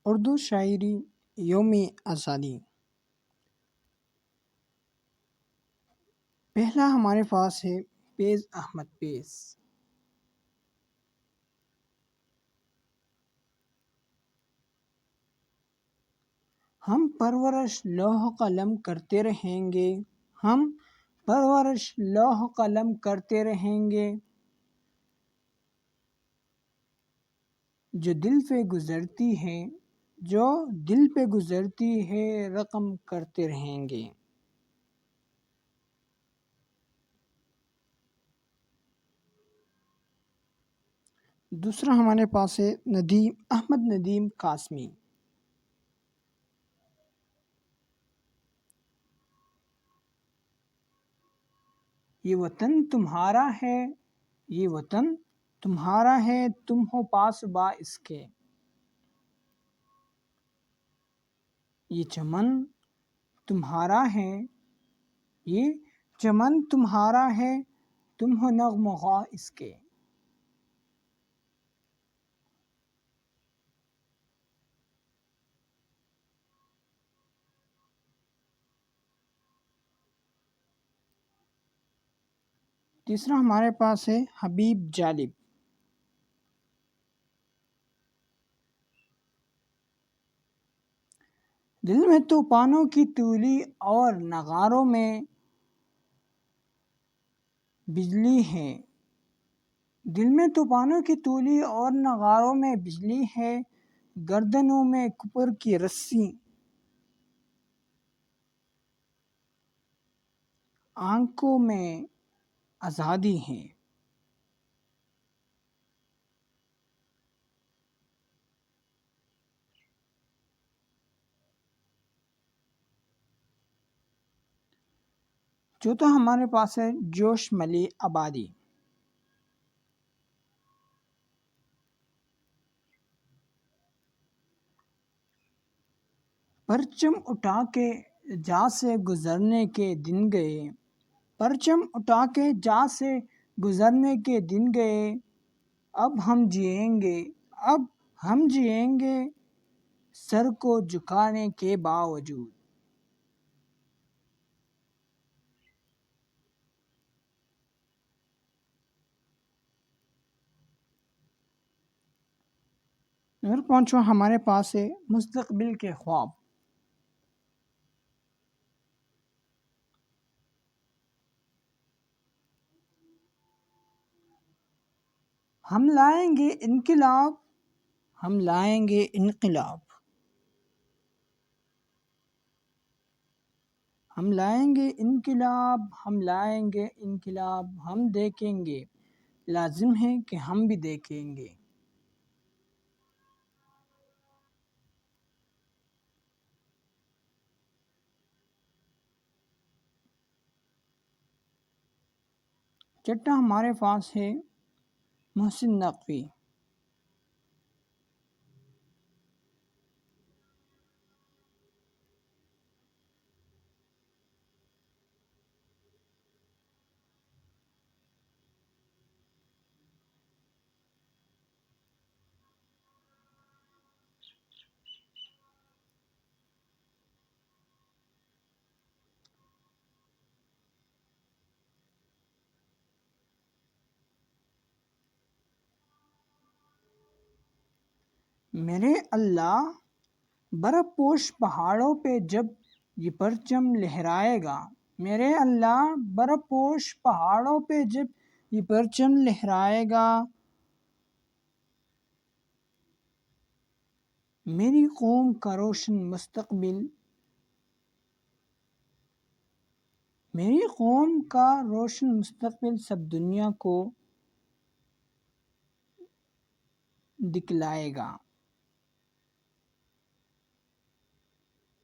اردو شاعری یوم آزادی۔ پہلا ہمارے پاس ہے پیز احمد پیز۔ ہم پرورش لوح قلم کرتے رہیں گے، ہم پرورش لوح قلم کرتے رہیں گے، جو دل پہ گزرتی ہے، جو دل پہ گزرتی ہے رقم کرتے رہیں گے۔ دوسرا ہمارے پاس ہے احمد ندیم قاسمی۔ یہ وطن تمہارا ہے، یہ وطن تمہارا ہے، تم ہو پاسباں اس کے، یہ چمن تمہارا ہے، یہ چمن تمہارا ہے، تم ہو نغمہ خواں اس کے۔ تیسرا ہمارے پاس ہے حبیب جالب۔ دل میں طوفانوں کی تولی اور نغاروں میں بجلی ہے، دل میں طوفانوں کی تولی اور نغاروں میں بجلی ہے، گردنوں میں کپر کی رسی، آنکھوں میں آزادی ہے۔ چوتھا ہمارے پاس ہے جوش ملی آبادی۔ پرچم اٹھا کے جا سے گزرنے کے دن گئے، پرچم اٹھا کے جا سے گزرنے کے دن گئے، اب ہم جئیں گے، اب ہم جئیں گے سر کو جھکانے کے باوجود۔ نمبر 5 ہمارے پاس ہے مستقبل کے خواب۔ ہم لائیں گے انقلاب، ہم لائیں گے انقلاب، ہم لائیں گے انقلاب، ہم لائیں گے انقلاب، ہم دیکھیں گے، لازم ہے کہ ہم بھی دیکھیں گے۔ چھٹا ہمارے پاس ہے محسن نقوی۔ میرے اللہ برف پوش پہاڑوں پہ جب یہ پرچم لہرائے گا، میرے اللہ برف پوش پہاڑوں پہ جب یہ پرچم لہرائے گا، میری قوم کا روشن مستقبل، میری قوم کا روشن مستقبل سب دنیا کو دکھلائے گا۔